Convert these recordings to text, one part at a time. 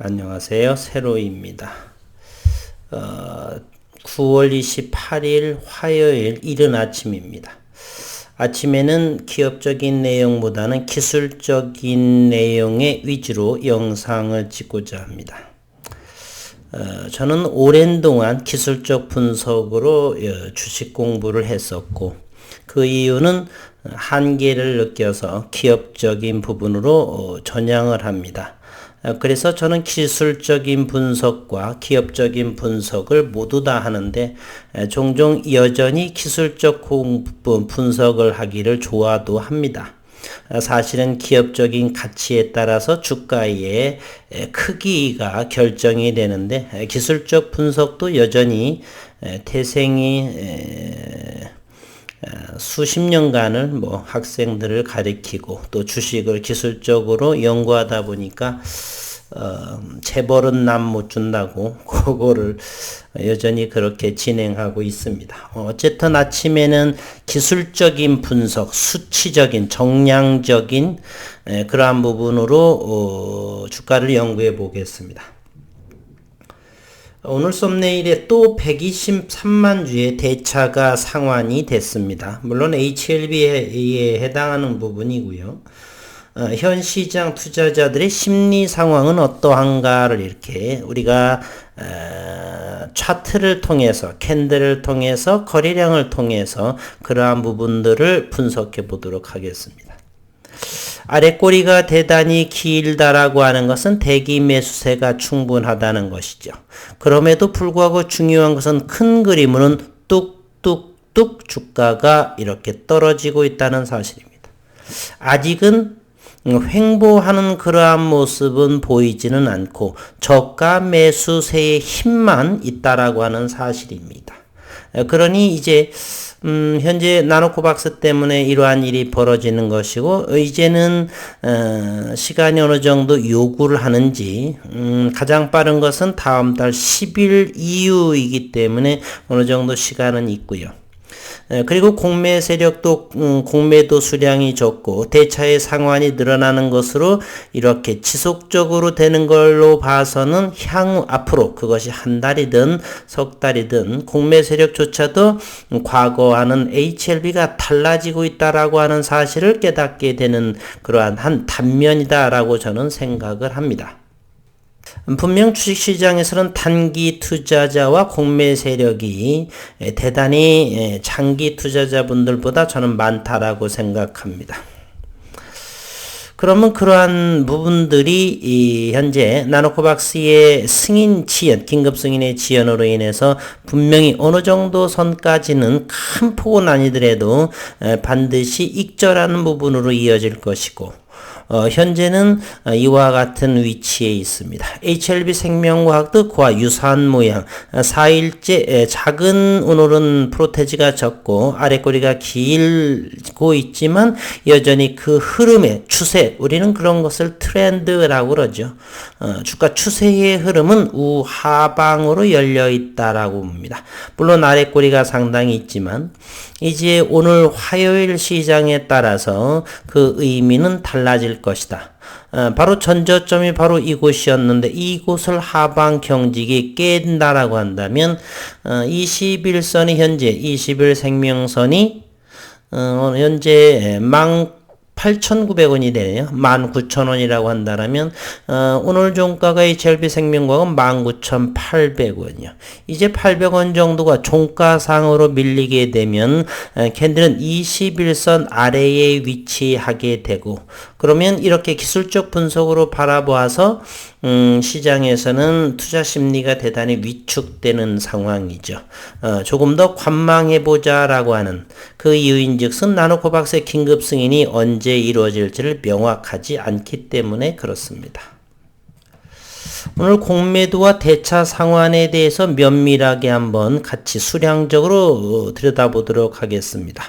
안녕하세요. 세로입니다. 9월 28일 화요일 이른 아침입니다. 아침에는 기업적인 내용보다는 기술적인 내용의 위주로 영상을 찍고자 합니다. 저는 오랜 동안 기술적 분석으로 주식 공부를 했었고, 그 이유는 한계를 느껴서 기업적인 부분으로 전향을 합니다. 그래서 저는 기술적인 분석과 기업적인 분석을 모두 다 하는데, 종종 여전히 기술적 분석을 하기를 좋아도 합니다. 사실은 기업적인 가치에 따라서 주가의 크기가 결정이 되는데, 기술적 분석도 여전히 태생이 수십 년간을 학생들을 가르치고 또 주식을 기술적으로 연구하다 보니까 재벌은 남 못 준다고 그거를 여전히 그렇게 진행하고 있습니다. 어쨌든 아침에는 기술적인 분석, 수치적인, 정량적인 그러한 부분으로 주가를 연구해 보겠습니다. 오늘 썸네일에 또 123만 주의 대차가 상환이 됐습니다. 물론 HLB에 해당하는 부분이고요. 현 시장 투자자들의 심리 상황은 어떠한가를 이렇게 우리가 차트를 통해서, 캔들을 통해서, 거래량을 통해서 그러한 부분들을 분석해 보도록 하겠습니다. 아래 꼬리가 대단히 길다라고 하는 것은 대기 매수세가 충분하다는 것이죠. 그럼에도 불구하고 중요한 것은 큰 그림으로는 뚝뚝뚝 주가가 이렇게 떨어지고 있다는 사실입니다. 아직은 횡보하는 그러한 모습은 보이지는 않고 저가 매수세의 힘만 있다라고 하는 사실입니다. 그러니 이제 현재 나노코박스 때문에 이러한 일이 벌어지는 것이고, 이제는 시간이 어느 정도 요구를 하는지, 가장 빠른 것은 다음 달 10일 이후이기 때문에 어느 정도 시간은 있고요. 그리고 공매 세력도 공매도 수량이 적고 대차의 상환이 늘어나는 것으로 이렇게 지속적으로 되는 걸로 봐서는 향후 앞으로 그것이 한 달이든 석 달이든 공매 세력조차도 과거와는 HLB가 달라지고 있다라고 하는 사실을 깨닫게 되는 그러한 한 단면이다라고 저는 생각을 합니다. 분명 주식시장에서는 단기 투자자와 공매 세력이 대단히 장기 투자자분들보다 저는 많다라고 생각합니다. 그러면 그러한 부분들이 현재 나노코박스의 승인 지연, 긴급 승인의 지연으로 인해서 분명히 어느 정도 선까지는 큰 폭은 아니더라도 반드시 익절하는 부분으로 이어질 것이고, 현재는 이와 같은 위치에 있습니다. HLB 생명과학도 그와 유사한 모양, 4일째 작은 오늘은 프로테지가 적고 아래꼬리가 길고 있지만 여전히 그 흐름의 추세, 우리는 그런 것을 트렌드라고 그러죠. 주가 추세의 흐름은 우하방으로 열려 있다라고 봅니다. 물론 아래꼬리가 상당히 있지만 이제 오늘 화요일 시장에 따라서 그 의미는 달라질 것이다. 바로 전저점이 바로 이곳이었는데 이곳을 하방 경직이 깬다라고 한다면 21선이 현재 20일 생명선이 현재 18,900원이 되네요. 19,000원이라고 한다면 오늘 종가가 HLB 생명과학은 19,800원이요. 이제 800원 정도가 종가상으로 밀리게 되면 캔들은 21선 아래에 위치하게 되고, 그러면 이렇게 기술적 분석으로 바라보아서 시장에서는 투자 심리가 대단히 위축되는 상황이죠. 조금 더 관망해보자라고 하는 그 이유인즉슨 나노코박스의 긴급 승인이 언제 이루어질지를 명확하지 않기 때문에 그렇습니다. 오늘 공매도와 대차 상환에 대해서 면밀하게 한번 같이 수량적으로 들여다보도록 하겠습니다.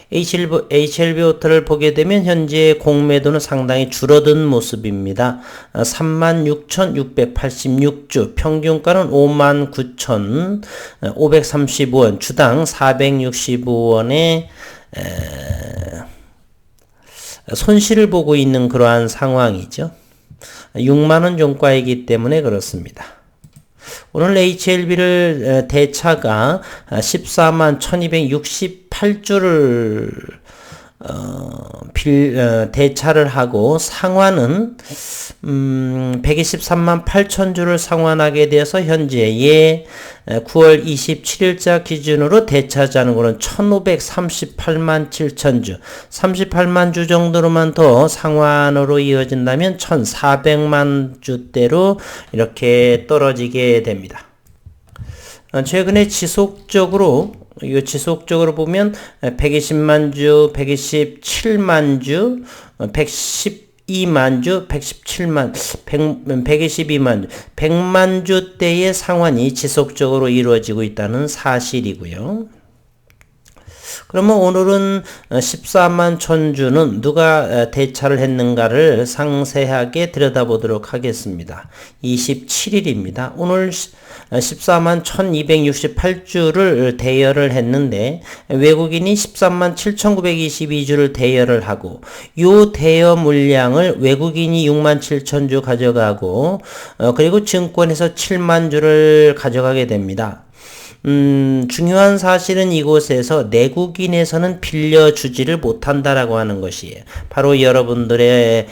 HLB오토를 보게 되면 현재 공매도는 상당히 줄어든 모습입니다. 36,686주, 평균가는 59,535원, 주당 465원에 손실을 보고 있는 그러한 상황이죠. 6만원 종가이기 때문에 그렇습니다. 오늘 HLB를 대차가 14만 1268주를 대차를 하고 상환은 123만 8천주를 상환하게 되어서 현재의 9월 27일자 기준으로 대차자는고는 1538만 7천주 38만 주 정도로만 더 상환으로 이어진다면 1400만 주대로 이렇게 떨어지게 됩니다. 최근에 지속적으로 보면 120만 주, 127만 주, 112만 주, 117만, 122만 주, 100만 주대의 상환이 지속적으로 이루어지고 있다는 사실이고요. 그러면 오늘은 14만 천주는 누가 대차를 했는가를 상세하게 들여다보도록 하겠습니다. 27일입니다. 오늘 14만 1268주를 대여를 했는데 외국인이 13만 7922주를 대여를 하고 요 대여 물량을 외국인이 6만 7천주 가져가고 그리고 증권에서 7만 주를 가져가게 됩니다. 중요한 사실은 이곳에서 내국인에서는 빌려주지를 못한다라고 하는 것이에요. 바로 여러분들의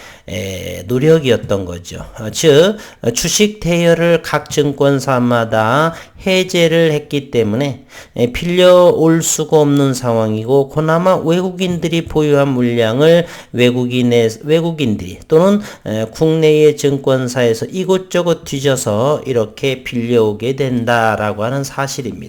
노력이었던 거죠. 즉 주식 대여를 각 증권사마다 해제를 했기 때문에 빌려올 수가 없는 상황이고 그나마 외국인들이 보유한 물량을 외국인들이 또는 국내의 증권사에서 이곳저곳 뒤져서 이렇게 빌려오게 된다라고 하는 사실입니다.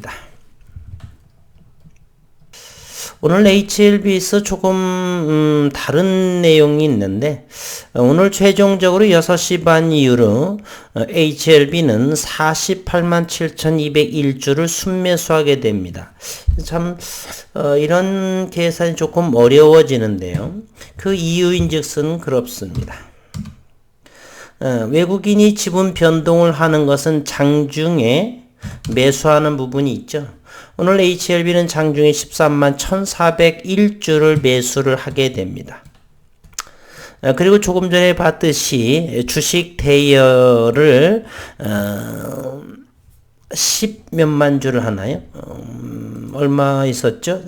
오늘 HLB에서 조금 다른 내용이 있는데 오늘 최종적으로 6시 반 이후로 HLB는 48만 7,201주를 순매수하게 됩니다. 참 이런 계산이 조금 어려워지는데요. 그 이유인즉슨 그렇습니다. 외국인이 지분 변동을 하는 것은 장중에 매수하는 부분이 있죠. 오늘 HLB는 장중에 13만 1401주를 매수를 하게 됩니다. 그리고 조금 전에 봤듯이 주식 대여를 10몇만 주를 하나요? 얼마 있었죠?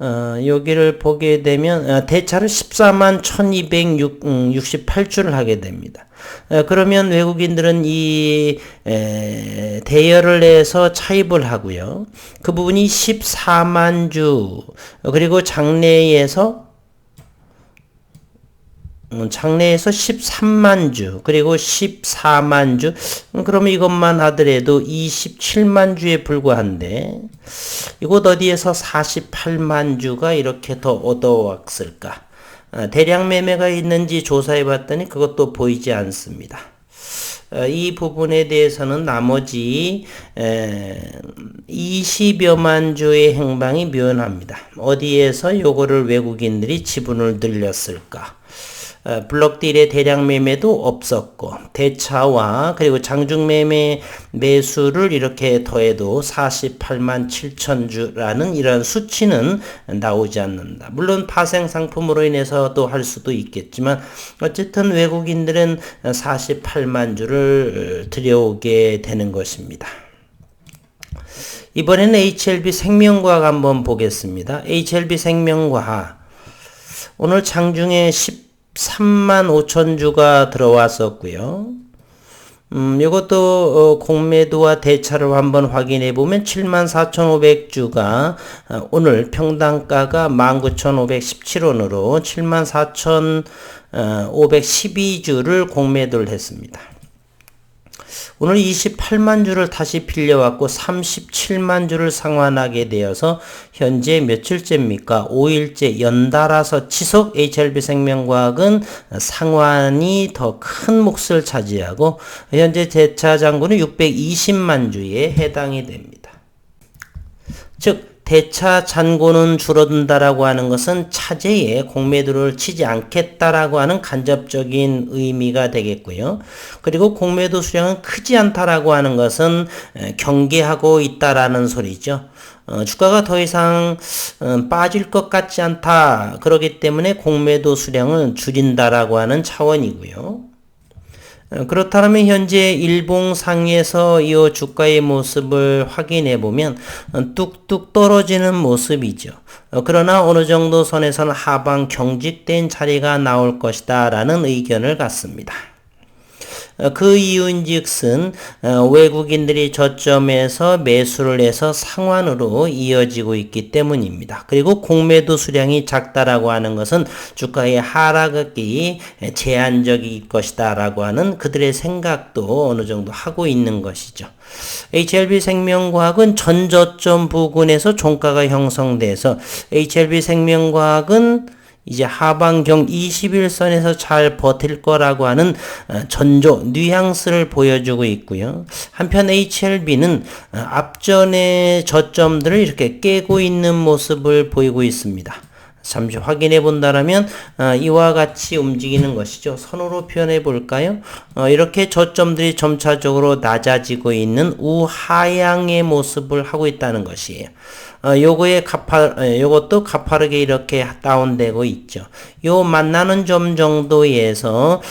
여기를 보게 되면 대차를 14만 1268주를 하게 됩니다. 그러면 외국인들은 이 대여를 해서 차입을 하고요. 그 부분이 14만 주 그리고 장내에서 13만 주 그리고 14만 주 그러면 이것만 하더라도 27만 주에 불과한데 이곳 어디에서 48만 주가 이렇게 더 얻어왔을까? 대량 매매가 있는지 조사해 봤더니 그것도 보이지 않습니다. 이 부분에 대해서는 나머지 20여만 주의 행방이 묘연합니다. 어디에서 요거를 외국인들이 지분을 늘렸을까? 블록딜의 대량 매매도 없었고 대차와 그리고 장중 매매 매수를 이렇게 더해도 48만 7천 주라는 이런 수치는 나오지 않는다. 물론 파생 상품으로 인해서도 할 수도 있겠지만 어쨌든 외국인들은 48만 주를 들여오게 되는 것입니다. 이번에는 HLB 생명과학 한번 보겠습니다. HLB 생명과학 오늘 장중에 13만 5천 주가 들어왔었고요. 이것도 공매도와 대차를 한번 확인해 보면 7만 4,500주가 오늘 평당가가 19,517원으로 7만 4,512주를 공매도를 했습니다. 오늘 28만 주를 다시 빌려왔고 37만 주를 상환하게 되어서 현재 며칠째입니까? 5일째 연달아서 지속 HLB 생명과학은 상환이 더 큰 몫을 차지하고 현재 대차 잔고는 620만 주에 해당이 됩니다. 즉 대차 잔고는 줄어든다라고 하는 것은 차제에 공매도를 치지 않겠다라고 하는 간접적인 의미가 되겠고요. 그리고 공매도 수량은 크지 않다라고 하는 것은 경계하고 있다라는 소리죠. 주가가 더 이상 빠질 것 같지 않다. 그렇기 때문에 공매도 수량을 줄인다라고 하는 차원이고요. 그렇다면 현재 일봉상에서 이 주가의 모습을 확인해 보면 뚝뚝 떨어지는 모습이죠. 그러나 어느 정도 선에서는 하방 경직된 자리가 나올 것이다 라는 의견을 갖습니다. 그 이유인즉슨 외국인들이 저점에서 매수를 해서 상환으로 이어지고 있기 때문입니다. 그리고 공매도 수량이 작다라고 하는 것은 주가의 하락이 제한적일 것이다 라고 하는 그들의 생각도 어느 정도 하고 있는 것이죠. HLB생명과학은 전저점 부근에서 종가가 형성돼서 HLB생명과학은 이제 하방경 21선에서 잘 버틸 거라고 하는 전조 뉘앙스를 보여주고 있고요. 한편 HLB는 앞전의 저점들을 이렇게 깨고 있는 모습을 보이고 있습니다. 잠시 확인해 본다라면 이와 같이 움직이는 것이죠. 선으로 표현해 볼까요? 이렇게 저점들이 점차적으로 낮아지고 있는 우하향의 모습을 하고 있다는 것이에요. 요것도 가파르게 이렇게 다운되고 있죠. 요 만나는 점 정도에서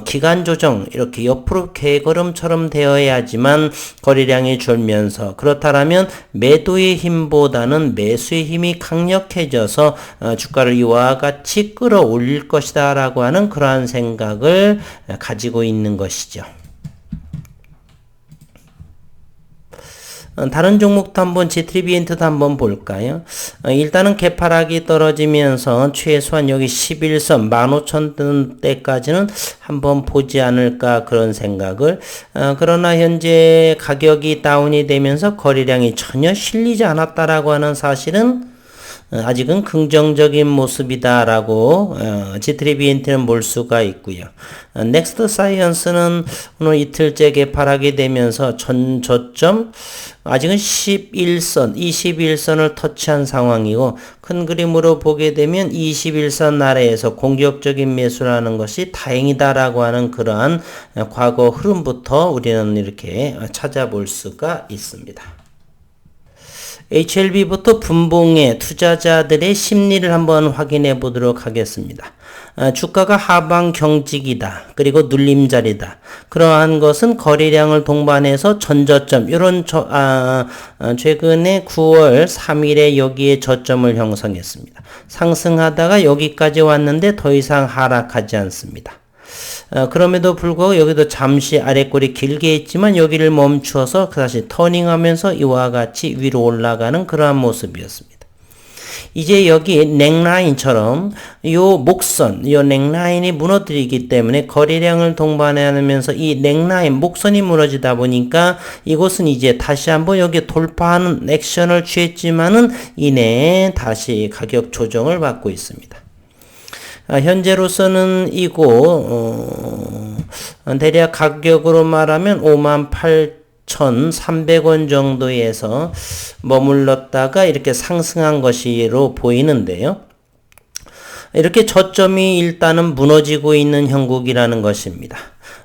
기간 조정 이렇게 옆으로 개걸음처럼 되어야지만 거래량이 줄면서 그렇다면 매도의 힘보다는 매수의 힘이 강력해져서 주가를 이와 같이 끌어올릴 것이다 라고 하는 그러한 생각을 가지고 있는 것이죠. 다른 종목도 한번 G트리비엔트도 한번 볼까요? 일단은 개파락이 떨어지면서 최소한 여기 11선 15,000대까지는 한번 보지 않을까 그런 생각을 그러나 현재 가격이 다운이 되면서 거래량이 전혀 실리지 않았다라고 하는 사실은 아직은 긍정적인 모습이다라고 G트리비엔트는 볼 수가 있고요. 넥스트 사이언스는 오늘 이틀째 개파락이 되면서 전저점 아직은 11선, 21선을 터치한 상황이고 큰 그림으로 보게 되면 21선 아래에서 공격적인 매수라는 것이 다행이다라고 하는 그러한 과거 흐름부터 우리는 이렇게 찾아볼 수가 있습니다. HLB부터 분봉의 투자자들의 심리를 한번 확인해 보도록 하겠습니다. 주가가 하방 경직이다. 그리고 눌림자리다. 그러한 것은 거래량을 동반해서 전저점 이런 최근에 9월 3일에 여기에 저점을 형성했습니다. 상승하다가 여기까지 왔는데 더 이상 하락하지 않습니다. 그럼에도 불구하고 여기도 잠시 아래꼬리 길게 있지만 여기를 멈추어서 다시 터닝하면서 이와 같이 위로 올라가는 그러한 모습이었습니다. 이제 여기 넥라인처럼 요 목선, 요 넥라인이 무너뜨리기 때문에 거래량을 동반하면서 이 넥라인, 목선이 무너지다 보니까 이곳은 이제 다시 한번 여기 돌파하는 액션을 취했지만은 이내에 다시 가격 조정을 받고 있습니다. 현재로서는 대략 가격으로 말하면 58,300원 정도에서 머물렀다가 이렇게 상승한 것으로 보이는데요. 이렇게 저점이 일단은 무너지고 있는 형국이라는 것입니다.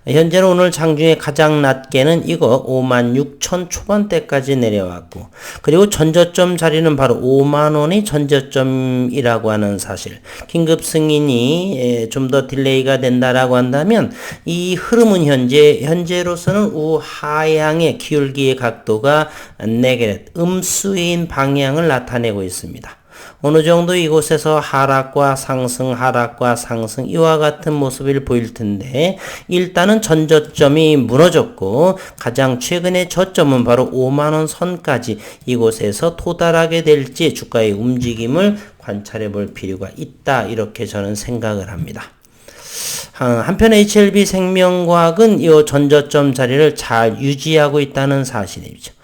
현재는 오늘 장중에 가장 낮게는 이거 56,000 초반대까지 내려왔고 그리고 전저점 자리는 바로 50,000원이 전저점이라고 하는 사실. 긴급 승인이 좀 더 딜레이가 된다라고 한다면 이 흐름은 현재로서는 우하향의 기울기의 각도가 네게티브 음수인 방향을 나타내고 있습니다. 어느 정도 이곳에서 하락과 상승, 하락과 상승 이와 같은 모습을 보일 텐데 일단은 전저점이 무너졌고 가장 최근의 저점은 바로 50,000원 선까지 이곳에서 도달하게 될지 주가의 움직임을 관찰해 볼 필요가 있다 이렇게 저는 생각을 합니다. 한편 HLB생명과학은 이 전저점 자리를 잘 유지하고 있다는 사실이죠.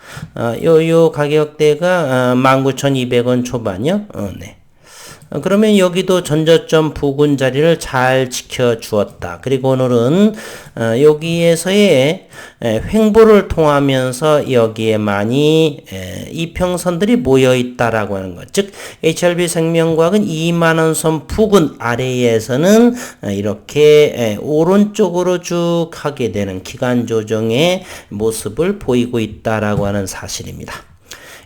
요 가격대가 19,200원 초반이요. 네. 그러면 여기도 전저점 부근 자리를 잘 지켜주었다. 그리고 오늘은 여기에서의 횡보를 통하면서 여기에 많이 이평선들이 모여있다라고 하는 것. 즉 HLB생명과학은 20,000원 선 부근 아래에서는 이렇게 오른쪽으로 쭉 하게 되는 기간 조정의 모습을 보이고 있다라고 하는 사실입니다.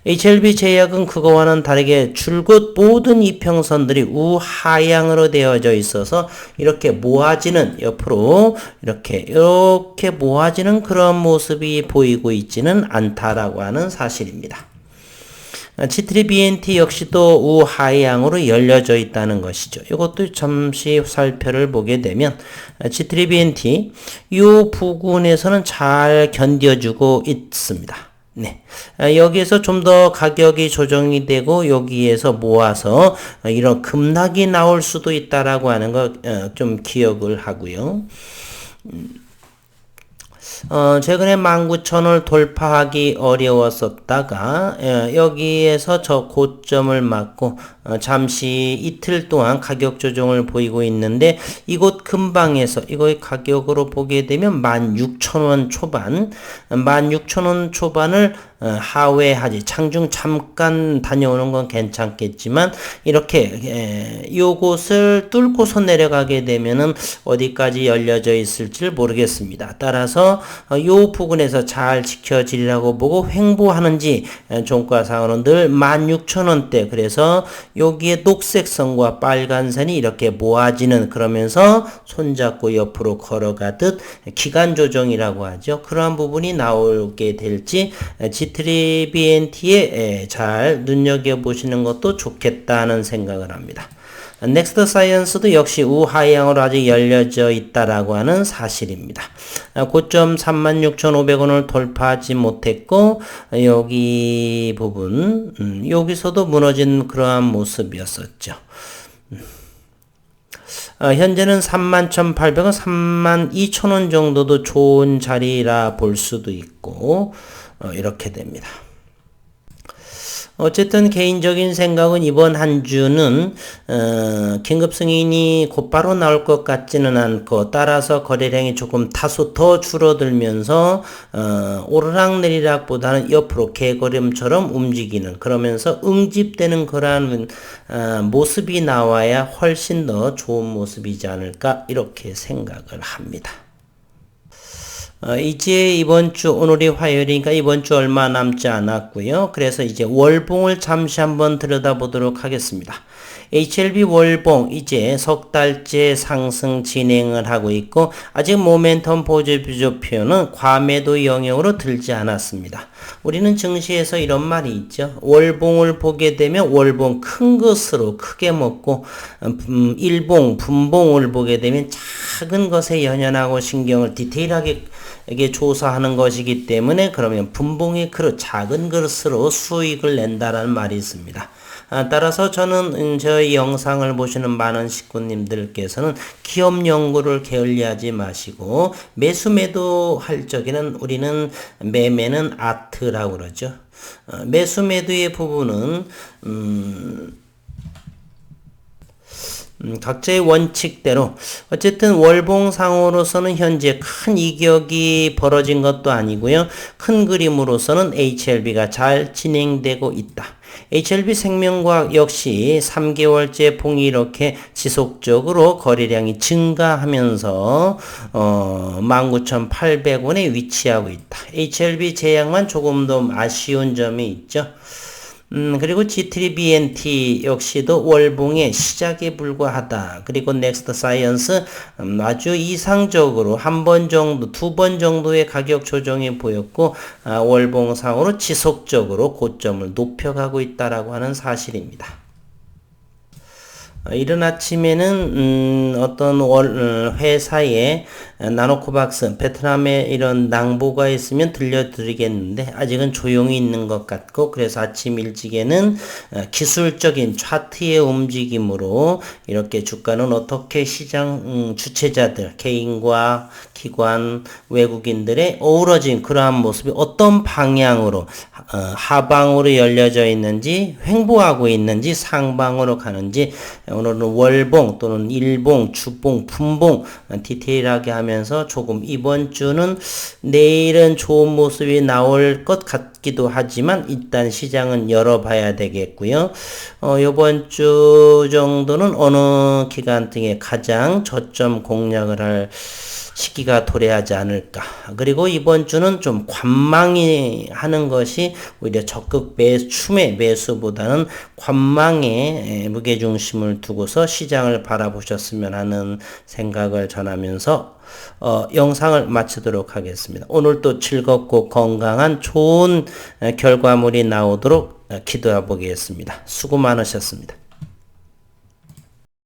HLB 제약은 그거와는 다르게 줄곧 모든 이평선들이 우하향으로 되어져 있어서 이렇게 모아지는 옆으로 이렇게 모아지는 그런 모습이 보이고 있지는 않다라고 하는 사실입니다. G3BNT 역시도 우하향으로 열려져 있다는 것이죠. 이것도 잠시 살펴를 보게 되면 G3BNT 이 부분에서는 잘 견뎌주고 있습니다. 네. 여기에서 좀 더 가격이 조정이 되고 여기에서 모아서 이런 급락이 나올 수도 있다라고 하는 거 좀 기억을 하고요. 최근에 19,000원을 돌파하기 어려웠었다가 여기에서 저 고점을 맞고 잠시 이틀 동안 가격 조정을 보이고 있는데 이곳 근방에서 이거의 가격으로 보게 되면 16,000원 초반 16,000원 초반을 하회하지 장중 잠깐 다녀오는 건 괜찮겠지만 이렇게 요곳을 뚫고서 내려가게 되면은 어디까지 열려져 있을지 모르겠습니다. 따라서 요 부분에서 잘 지켜지리라고 보고 횡보하는지 종가상으로는 늘 16,000원대 그래서 여기에 녹색 선과 빨간 선이 이렇게 모아지는 그러면서 손잡고 옆으로 걸어가듯 기간 조정이라고 하죠. 그러한 부분이 나오게 될지 G3BNT에 잘 눈여겨보시는 것도 좋겠다는 생각을 합니다. 넥스트 사이언스도 역시 우하향으로 아직 열려져 있다라고 하는 사실입니다. 고점 36,500원을 돌파하지 못했고 여기 부분 여기서도 무너진 그러한 모습이었었죠. 현재는 31,800원, 32,000원 정도도 좋은 자리라 볼 수도 있고 이렇게 됩니다. 어쨌든 개인적인 생각은 이번 한 주는 긴급 승인이 곧바로 나올 것 같지는 않고 따라서 거래량이 조금 다소 더 줄어들면서 오르락내리락보다는 옆으로 개걸음처럼 움직이는 그러면서 응집되는 그러한 모습이 나와야 훨씬 더 좋은 모습이지 않을까 이렇게 생각을 합니다. 이제 이번 주 오늘이 화요일이니까 이번 주 얼마 남지 않았고요. 그래서 이제 월봉을 잠시 한번 들여다보도록 하겠습니다. HLB 월봉 이제 석 달째 상승 진행을 하고 있고 아직 모멘텀 보조표는 과매도 영역으로 들지 않았습니다. 우리는 증시에서 이런 말이 있죠. 월봉을 보게 되면 월봉 큰 것으로 크게 먹고 일봉, 분봉을 보게 되면 작은 것에 연연하고 신경을 디테일하게 이게 조사하는 것이기 때문에 그러면 분봉의 그릇, 작은 그릇으로 수익을 낸다라는 말이 있습니다. 따라서 저는 저희 영상을 보시는 많은 식구님들께서는 기업 연구를 게을리하지 마시고 매수 매도 할 적에는 우리는 매매는 아트라고 그러죠. 매수 매도의 부분은 각자의 원칙대로 어쨌든 월봉상으로서는 현재 큰 이격이 벌어진 것도 아니고요. 큰 그림으로서는 HLB가 잘 진행되고 있다. HLB 생명과학 역시 3개월째 봉이 이렇게 지속적으로 거래량이 증가하면서 19,800원에 위치하고 있다. HLB 제약만 조금 더 아쉬운 점이 있죠. 그리고 G3BNT 역시도 월봉의 시작에 불과하다. 그리고 넥스트 사이언스 아주 이상적으로 한 번 정도, 두 번 정도의 가격 조정이 보였고 월봉상으로 지속적으로 고점을 높여가고 있다라고 하는 사실입니다. 이른 아침에는 어떤 회사에 나노코박스 베트남에 이런 낭보가 있으면 들려드리겠는데 아직은 조용히 있는 것 같고 그래서 아침 일찍에는 기술적인 차트의 움직임으로 이렇게 주가는 어떻게 시장 주체자들 개인과 기관 외국인들의 어우러진 그러한 모습이 어떤 방향으로 하방으로 열려져 있는지 횡보하고 있는지 상방으로 가는지 오늘은 월봉 또는 일봉, 주봉, 분봉 디테일하게 하면서 조금 이번 주는 내일은 좋은 모습이 나올 것 같기도 하지만 일단 시장은 열어봐야 되겠고요. 이번 주 정도는 어느 기간 등에 가장 저점 공략을 할 시기가 도래하지 않을까. 그리고 이번 주는 좀 관망이 하는 것이 오히려 적극 추매 매수보다는 관망에 무게중심을 두고서 시장을 바라보셨으면 하는 생각을 전하면서 영상을 마치도록 하겠습니다. 오늘도 즐겁고 건강한 좋은 결과물이 나오도록 기도해 보겠습니다. 수고 많으셨습니다.